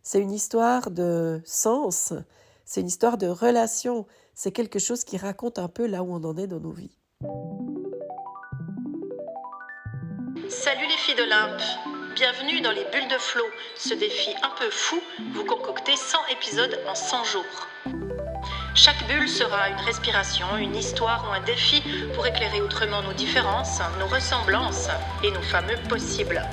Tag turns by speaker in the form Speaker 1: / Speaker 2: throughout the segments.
Speaker 1: C'est une histoire de sens, c'est une histoire de relation, c'est quelque chose qui raconte un peu là où on en est dans nos vies.
Speaker 2: Salut les filles d'Olympe, bienvenue dans les bulles de flow, ce défi un peu fou, vous concoctez 100 épisodes en 100 jours. Chaque bulle sera une respiration, une histoire ou un défi pour éclairer autrement nos différences, nos ressemblances et nos fameux possibles.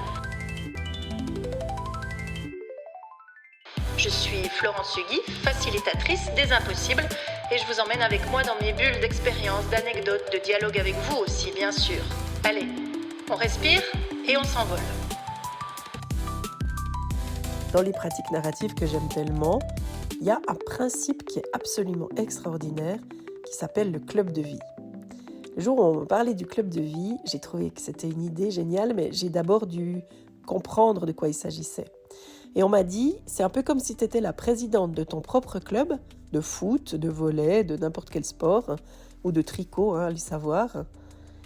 Speaker 2: Je suis Florence Hugui, facilitatrice des impossibles, et je vous emmène avec moi dans mes bulles d'expériences, d'anecdotes, de dialogue avec vous aussi, bien sûr. Allez, on respire et on s'envole.
Speaker 1: Dans les pratiques narratives que j'aime tellement, il y a un principe qui est absolument extraordinaire qui s'appelle le club de vie. Le jour où on me parlait du club de vie, j'ai trouvé que c'était une idée géniale, mais j'ai d'abord dû comprendre de quoi il s'agissait. Et on m'a dit, c'est un peu comme si tu étais la présidente de ton propre club, de foot, de volley, de n'importe quel sport, ou de tricot, allez savoir,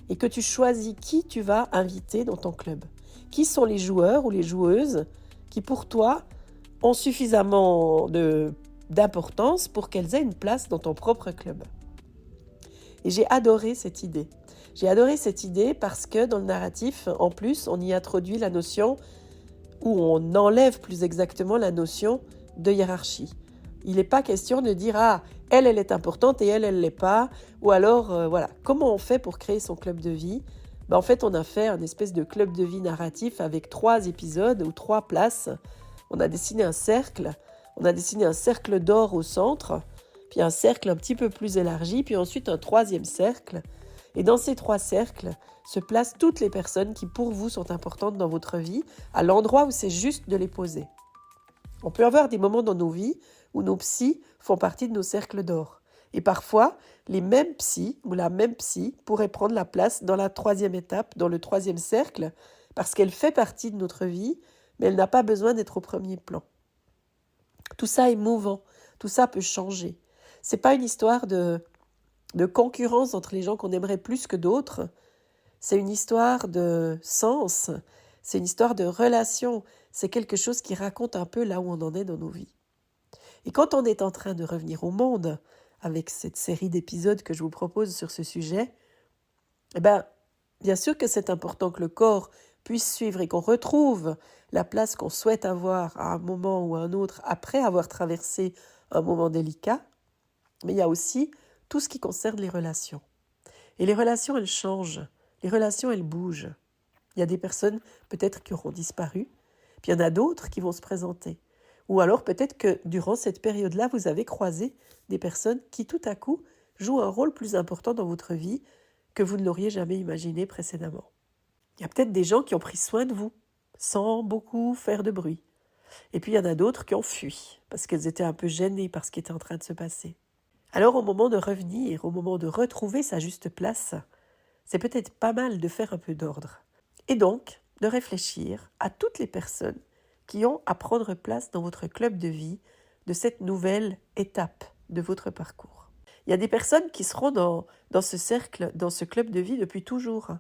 Speaker 1: et que tu choisis qui tu vas inviter dans ton club. Qui sont les joueurs ou les joueuses qui, pour toi, ont suffisamment d'importance pour qu'elles aient une place dans ton propre club. Et j'ai adoré cette idée. J'ai adoré cette idée parce que dans le narratif, en plus, on y introduit la notion, ou on enlève plus exactement la notion de hiérarchie. Il n'est pas question de dire « Ah, elle est importante et elle ne l'est pas », ou alors, voilà, comment on fait pour créer son club de vie ? En fait, on a fait un espèce de club de vie narratif avec 3 épisodes ou 3 places. On a dessiné un cercle d'or au centre, puis un cercle un petit peu plus élargi, puis ensuite un 3e cercle. Et dans ces 3 cercles se placent toutes les personnes qui pour vous sont importantes dans votre vie, à l'endroit où c'est juste de les poser. On peut avoir des moments dans nos vies où nos psys font partie de nos cercles d'or. Et parfois, les mêmes psys ou la même psy pourrait prendre la place dans la 3e étape, dans le 3e cercle, parce qu'elle fait partie de notre vie, mais elle n'a pas besoin d'être au premier plan. Tout ça est mouvant, tout ça peut changer. C'est pas une histoire de concurrence entre les gens qu'on aimerait plus que d'autres, c'est une histoire de sens, c'est une histoire de relation, c'est quelque chose qui raconte un peu là où on en est dans nos vies. Et quand on est en train de revenir au monde, avec cette série d'épisodes que je vous propose sur ce sujet, bien sûr que c'est important que le corps puisse suivre et qu'on retrouve la place qu'on souhaite avoir à un moment ou à un autre après avoir traversé un moment délicat, mais il y a aussi tout ce qui concerne les relations. Et les relations, elles changent, les relations, elles bougent. Il y a des personnes peut-être qui auront disparu, puis il y en a d'autres qui vont se présenter. Ou alors peut-être que durant cette période-là, vous avez croisé des personnes qui tout à coup jouent un rôle plus important dans votre vie que vous ne l'auriez jamais imaginé précédemment. Il y a peut-être des gens qui ont pris soin de vous, sans beaucoup faire de bruit. Et puis il y en a d'autres qui ont fui, parce qu'elles étaient un peu gênées par ce qui était en train de se passer. Alors au moment de revenir, au moment de retrouver sa juste place, c'est peut-être pas mal de faire un peu d'ordre. Et donc, de réfléchir à toutes les personnes qui ont à prendre place dans votre club de vie de cette nouvelle étape de votre parcours. Il y a des personnes qui seront dans ce cercle, dans ce club de vie depuis toujours.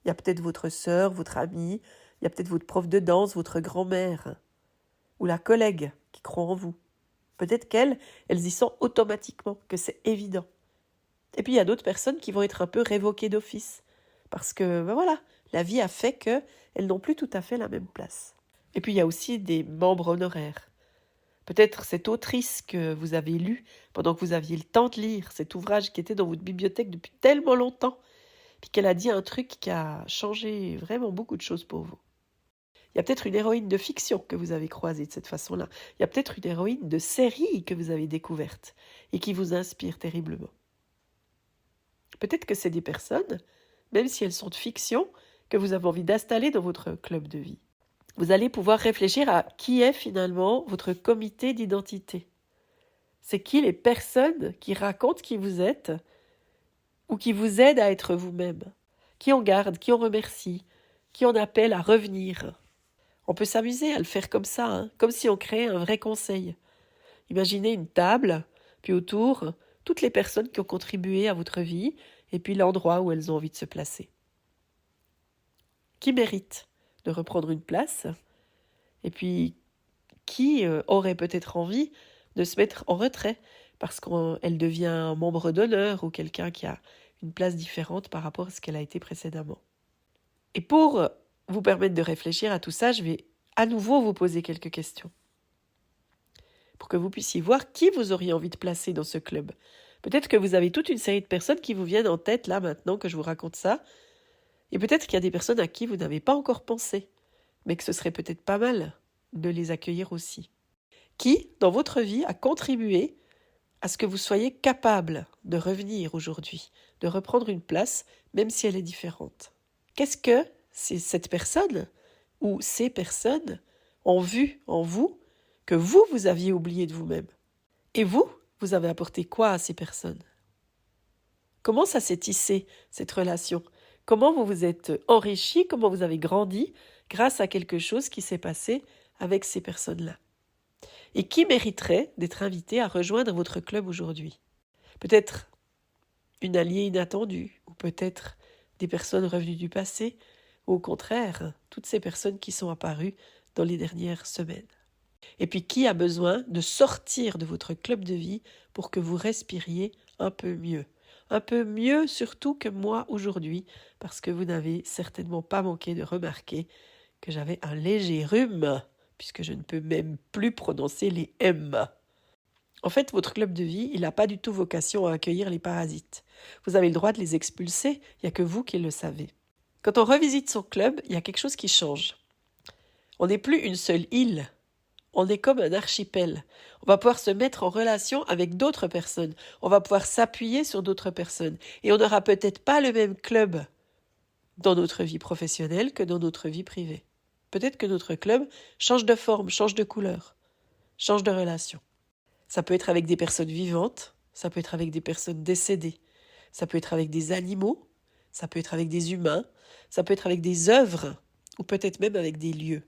Speaker 1: Il y a peut-être votre sœur, votre amie, il y a peut-être votre prof de danse, votre grand-mère, ou la collègue qui croit en vous. Peut-être qu'elles y sont automatiquement, que c'est évident. Et puis il y a d'autres personnes qui vont être un peu révoquées d'office, parce que voilà, la vie a fait qu'elles n'ont plus tout à fait la même place. Et puis il y a aussi des membres honoraires. Peut-être cette autrice que vous avez lue pendant que vous aviez le temps de lire, cet ouvrage qui était dans votre bibliothèque depuis tellement longtemps, puis qu'elle a dit un truc qui a changé vraiment beaucoup de choses pour vous. Il y a peut-être une héroïne de fiction que vous avez croisée de cette façon-là. Il y a peut-être une héroïne de série que vous avez découverte et qui vous inspire terriblement. Peut-être que c'est des personnes, même si elles sont de fiction, que vous avez envie d'installer dans votre club de vie. Vous allez pouvoir réfléchir à qui est finalement votre comité d'identité. C'est qui les personnes qui racontent qui vous êtes ou qui vous aident à être vous-même, qui on garde, qui on remercie, qui on appelle à revenir. On peut s'amuser à le faire comme ça, comme si on créait un vrai conseil. Imaginez une table, puis autour, toutes les personnes qui ont contribué à votre vie, et puis l'endroit où elles ont envie de se placer. Qui mérite de reprendre une place, et puis qui aurait peut-être envie de se mettre en retrait parce qu'elle devient membre d'honneur ou quelqu'un qui a une place différente par rapport à ce qu'elle a été précédemment. Et pour vous permettre de réfléchir à tout ça, je vais à nouveau vous poser quelques questions pour que vous puissiez voir qui vous auriez envie de placer dans ce club. Peut-être que vous avez toute une série de personnes qui vous viennent en tête là maintenant que je vous raconte ça, et peut-être qu'il y a des personnes à qui vous n'avez pas encore pensé, mais que ce serait peut-être pas mal de les accueillir aussi. Qui, dans votre vie, a contribué à ce que vous soyez capable de revenir aujourd'hui, de reprendre une place, même si elle est différente? Qu'est-ce que cette personne ou ces personnes ont vu en vous que vous aviez oublié de vous-même? Et vous avez apporté quoi à ces personnes? Comment ça s'est tissé, cette relation? Comment vous vous êtes enrichi? Comment vous avez grandi grâce à quelque chose qui s'est passé avec ces personnes-là? Et qui mériterait d'être invité à rejoindre votre club aujourd'hui? Peut-être une alliée inattendue, ou peut-être des personnes revenues du passé, ou au contraire, toutes ces personnes qui sont apparues dans les dernières semaines. Et puis qui a besoin de sortir de votre club de vie pour que vous respiriez un peu mieux surtout que moi aujourd'hui, parce que vous n'avez certainement pas manqué de remarquer que j'avais un léger rhume, puisque je ne peux même plus prononcer les M. En fait, votre club de vie, il n'a pas du tout vocation à accueillir les parasites. Vous avez le droit de les expulser, il n'y a que vous qui le savez. Quand on revisite son club, il y a quelque chose qui change. On n'est plus une seule île, on est comme un archipel. On va pouvoir se mettre en relation avec d'autres personnes, on va pouvoir s'appuyer sur d'autres personnes, et on n'aura peut-être pas le même club dans notre vie professionnelle que dans notre vie privée. Peut-être que notre club change de forme, change de couleur, change de relation. Ça peut être avec des personnes vivantes, ça peut être avec des personnes décédées, ça peut être avec des animaux, ça peut être avec des humains, ça peut être avec des œuvres, ou peut-être même avec des lieux.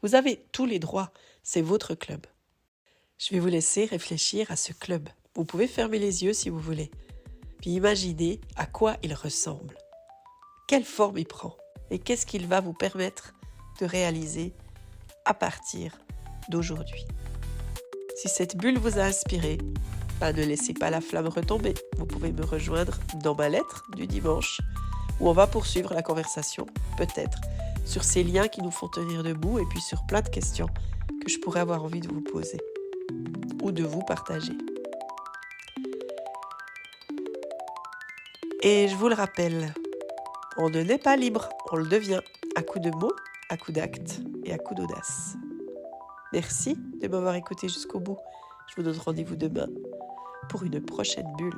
Speaker 1: Vous avez tous les droits, c'est votre club. Je vais vous laisser réfléchir à ce club. Vous pouvez fermer les yeux si vous voulez, puis imaginez à quoi il ressemble. Quelle forme il prend et qu'est-ce qu'il va vous permettre de réaliser à partir d'aujourd'hui. Si cette bulle vous a inspiré, ne laissez pas la flamme retomber. Vous pouvez me rejoindre dans ma lettre du dimanche où on va poursuivre la conversation, peut-être, sur ces liens qui nous font tenir debout et puis sur plein de questions que je pourrais avoir envie de vous poser ou de vous partager. Et je vous le rappelle, on ne naît pas libre, on le devient, à coups de mots, à coups d'actes et à coups d'audace. Merci de m'avoir écouté jusqu'au bout. Je vous donne rendez-vous demain pour une prochaine bulle.